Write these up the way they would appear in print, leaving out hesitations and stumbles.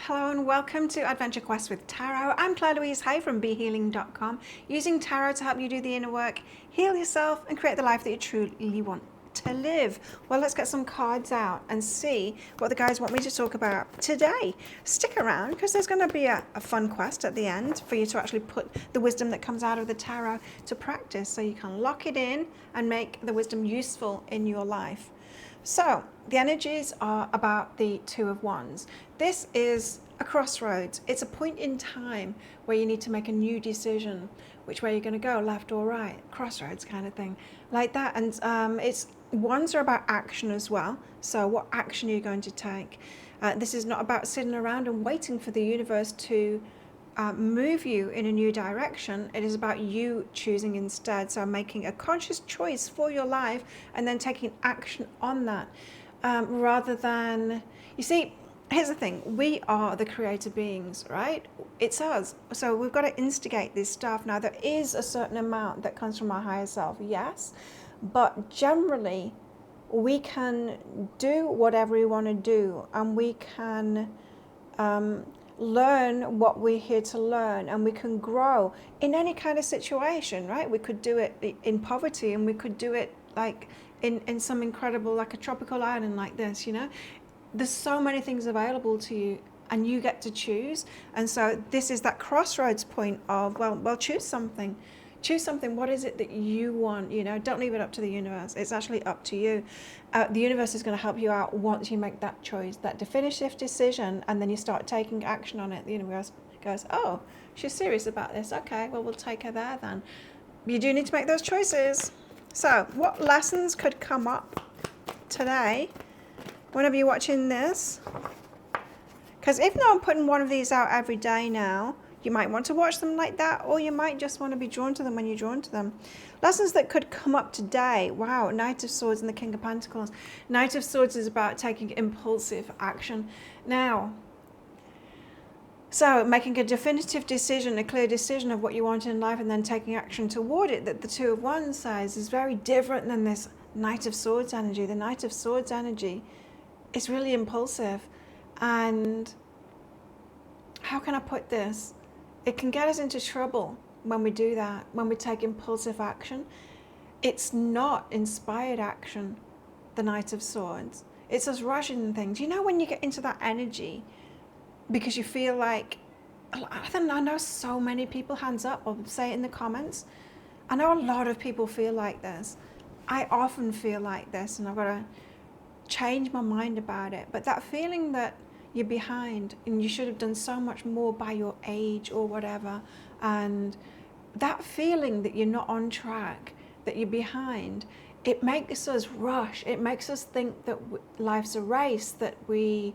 Hello and welcome to Adventure Quest with Tarot. I'm Claire Louise Hay from BeHealing.com, using tarot to help you do the inner work, heal yourself and create the life that you truly want to live. Well, let's get some cards out and see what the guys want me to talk about today. Stick around because there's going to be a fun quest at the end for you to actually put the wisdom that comes out of the tarot to practice so you can lock it in and make the wisdom useful in your life. So the energies are about the Two of Wands. This is a crossroads. It's a point in time where you need to make a new decision, which way you're going to go, left or right, crossroads kind of thing, like that. And wands are about action as well. So what action are you going to take? This is not about sitting around and waiting for the universe to move you in a new direction. It is about you choosing instead. So making a conscious choice for your life and then taking action on that, rather than, you see, here's the thing, we are the creator beings, right? It's us. So we've got to instigate this stuff. Now there is a certain amount that comes from our higher self, yes, but generally we can do whatever we want to do, and we can learn what we're here to learn, and we can grow in any kind of situation, right? We could do it in poverty, and we could do it like in some incredible, like a tropical island like this, you know. There's so many things available to you and you get to choose. And so this is that crossroads point of, well, choose something. What is it that you want? You know, don't leave it up to the universe. It's actually up to you. The universe is going to help you out once you make that choice, that definitive decision, and then you start taking action on it. The universe goes, oh, she's serious about this. Okay, well, we'll take her there then. You do need to make those choices. So what lessons could come up today whenever you're watching this? Because if not, I'm putting one of these out every day now. You might want to watch them like that, or you might just want to be drawn to them when you're drawn to them. Lessons that could come up today. Wow, Knight of Swords and the King of Pentacles. Knight of Swords is about taking impulsive action. Now, so making a definitive decision, a clear decision of what you want in life, and then taking action toward it, that the Two of Wands says is very different than this Knight of Swords energy. The Knight of Swords energy is really impulsive. And how can I put this? It can get us into trouble when we do that, when we take impulsive action. It's not inspired action, the Knight of Swords. It's us rushing things. You know, when you get into that energy because you feel like, I know so many people, hands up or say it in the comments. I know a lot of people feel like this. I often feel like this, and I've got to change my mind about it. But that feeling that you're behind and you should have done so much more by your age or whatever, and that feeling that you're not on track, that you're behind, it makes us rush. It makes us think that life's a race, that we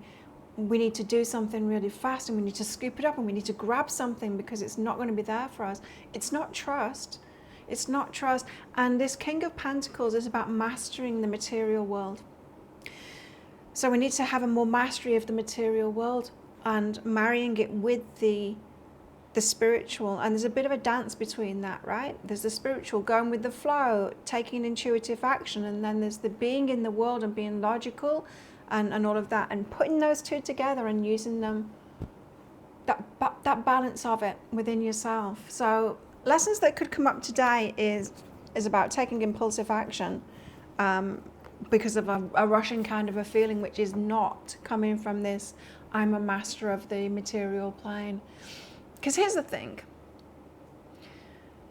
need to do something really fast, and we need to scoop it up, and we need to grab something because it's not going to be there for us. It's not trust. It's not trust. And this King of Pentacles is about mastering the material world. So we need to have a more mastery of the material world and marrying it with the spiritual. And there's a bit of a dance between that, right? There's the spiritual, going with the flow, taking intuitive action, and then there's the being in the world and being logical and all of that, and putting those two together and using them, that balance of it within yourself. So lessons that could come up today is about taking impulsive action, because of a rushing kind of a feeling, which is not coming from this, I'm a master of the material plane. Because here's the thing,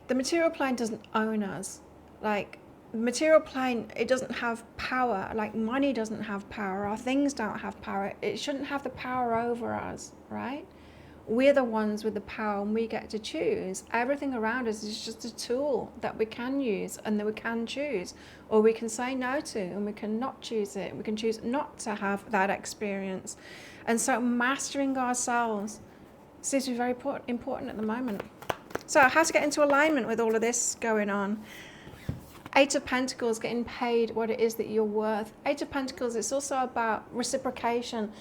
the material plane doesn't own us. Like, the material plane, it doesn't have power. Like, money doesn't have power, our things don't have power. It shouldn't have the power over us, right? We're the ones with the power, and we get to choose. Everything around us is just a tool that we can use and that we can choose, or we can say no to, and we can not choose it. We can choose not to have that experience. And so mastering ourselves seems to be very important at the moment. So how to get into alignment with all of this going on. Eight of Pentacles, getting paid what it is that you're worth. Eight of Pentacles, it's also about reciprocation.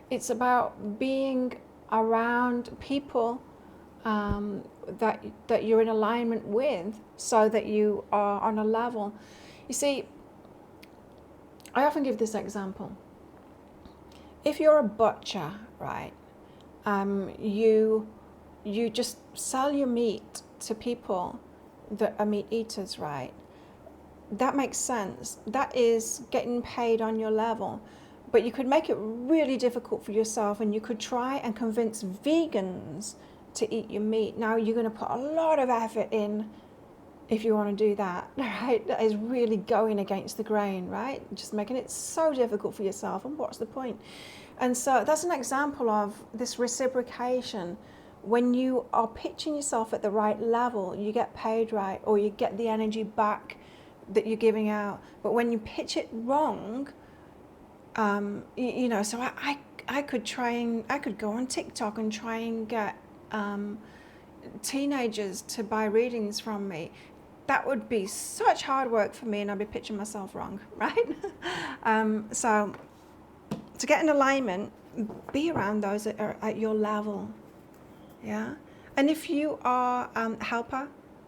It's about being around people that you're in alignment with, so that you are on a level. You see, I often give this example. If you're a butcher, right, You just sell your meat to people that are meat eaters, right? That makes sense. That is getting paid on your level. But you could make it really difficult for yourself, and you could try and convince vegans to eat your meat. Now, you're going to put a lot of effort in if you want to do that, right? That is really going against the grain, right? Just making it so difficult for yourself, and what's the point? And so that's an example of this reciprocation. When you are pitching yourself at the right level, you get paid right, or you get the energy back that you're giving out. But when you pitch it wrong, so I could go on TikTok and try and get teenagers to buy readings from me. That would be such hard work for me, and I'd be pitching myself wrong, right? So to get in alignment, be around those that are at your level, yeah? And if you are a helper,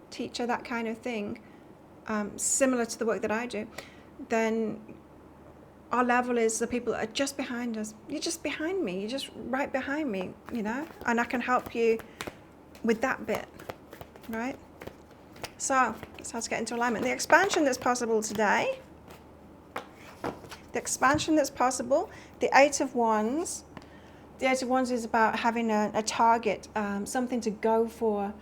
teacher, that kind of thing, similar to the work that I do, then our level is the people that are just behind us. You're just behind me. You're just right behind me, and I can help you with that bit, right? So let's get into alignment. The expansion that's possible today, the Eight of Wands. The Eight of Wands is about having a target, something to go for.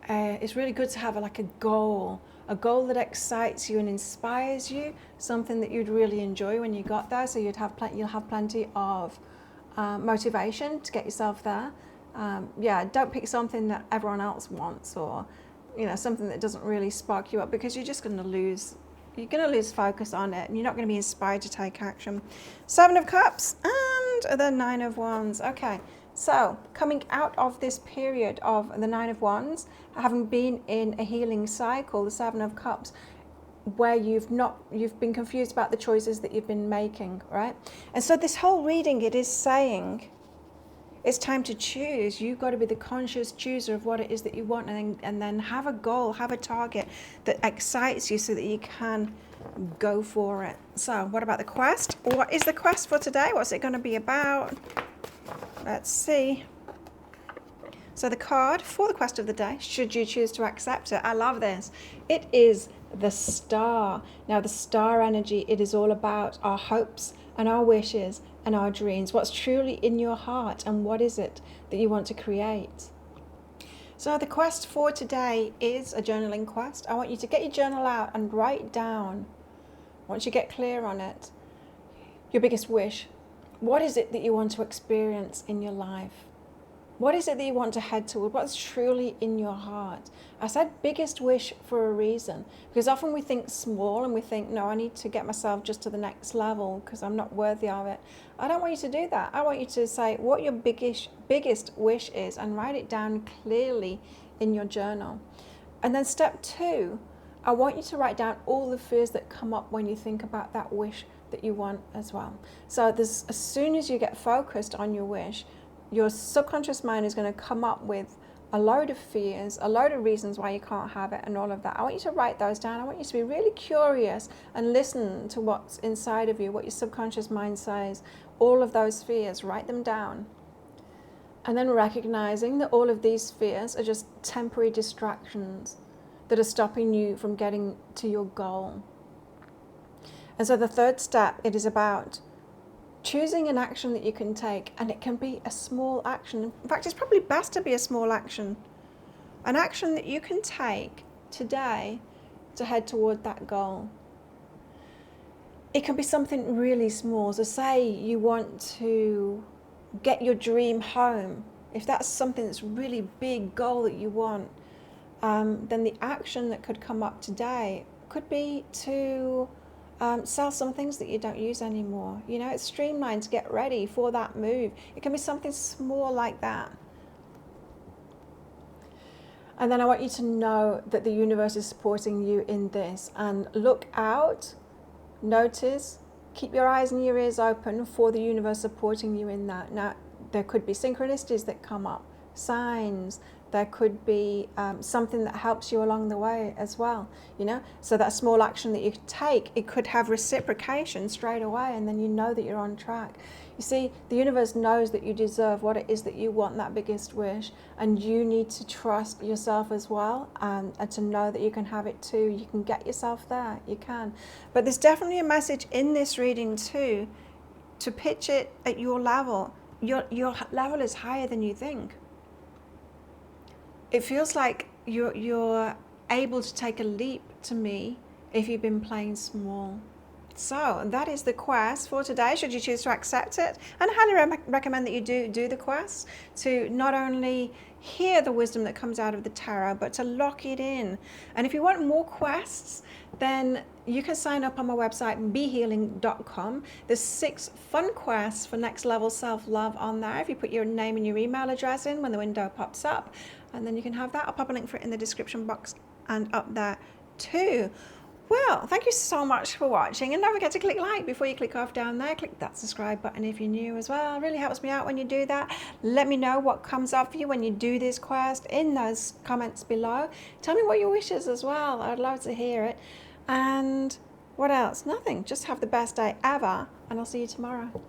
It's really good to have a goal that excites you and inspires you, something that you'd really enjoy when you got there. So you'll have plenty of motivation to get yourself there. Don't pick something that everyone else wants, or something that doesn't really spark you up, because you're just going to lose. You're going to lose focus on it, and you're not going to be inspired to take action. Seven of Cups and the Nine of Wands. Okay. So, coming out of this period of the Nine of Wands, having been in a healing cycle, the Seven of Cups, where you've been confused about the choices that you've been making, right? And so this whole reading, it is saying, it's time to choose. You've got to be the conscious chooser of what it is that you want, and then have a goal, have a target that excites you so that you can go for it. So, what about the quest? What is the quest for today? What's it going to be about? Let's see. So the card for the quest of the day, should you choose to accept it, I love this. It is the Star. Now the Star energy, it is all about our hopes and our wishes and our dreams. What's truly in your heart, and what is it that you want to create? So the quest for today is a journaling quest. I want you to get your journal out and write down, once you get clear on it, your biggest wish. What is it that you want to experience in your life? What is it that you want to head toward? What's truly in your heart? I said biggest wish for a reason, because often we think small and we think, no, I need to get myself just to the next level because I'm not worthy of it. I don't want you to do that. I want you to say what your biggest wish is and write it down clearly in your journal. And then step 2, I want you to write down all the fears that come up when you think about that wish that you want as well. So as soon as you get focused on your wish, your subconscious mind is going to come up with a load of fears, a load of reasons why you can't have it, and all of that. I want you to write those down. I want you to be really curious and listen to what's inside of you, what your subconscious mind says. All of those fears, write them down. And then recognizing that all of these fears are just temporary distractions that are stopping you from getting to your goal. And so the third step, it is about choosing an action that you can take, and it can be a small action. In fact, it's probably best to be a small action. An action that you can take today to head toward that goal. It can be something really small. So say you want to get your dream home. If that's something that's a really big goal that you want, then the action that could come up today could be to sell some things that you don't use anymore. It's streamlined to get ready for that move. It can be something small like that. And then I want you to know that the universe is supporting you in this. And look out, notice, keep your eyes and your ears open for the universe supporting you in that. Now, there could be synchronicities that come up. signs. There could be something that helps you along the way as well, you know. So that small action that you take, it could have reciprocation straight away, and then you know that you're on track. You see, the universe knows that you deserve what it is that you want, that biggest wish, and you need to trust yourself as well, and to know that you can have it too. You can get yourself there, you can. But there's definitely a message in this reading too, to pitch it at your level. Your level is higher than you think. It feels like you're able to take a leap to me if you've been playing small. So that is the quest for today, should you choose to accept it. And I highly recommend that you do the quest, to not only hear the wisdom that comes out of the tarot, but to lock it in. And if you want more quests, then you can sign up on my website, behealing.com. There's 6 fun quests for next level self-love on there. If you put your name and your email address in when the window pops up, and then you can have that. I'll pop a link for it in the description box and up there too. Well, thank you so much for watching, and don't forget to click like before you click off down there. Click that subscribe button if you're new as well. It really helps me out when you do that. Let me know what comes up for you when you do this quest in those comments below. Tell me what your wish is as well. I'd love to hear it. And what else? Nothing. Just have the best day ever, and I'll see you tomorrow.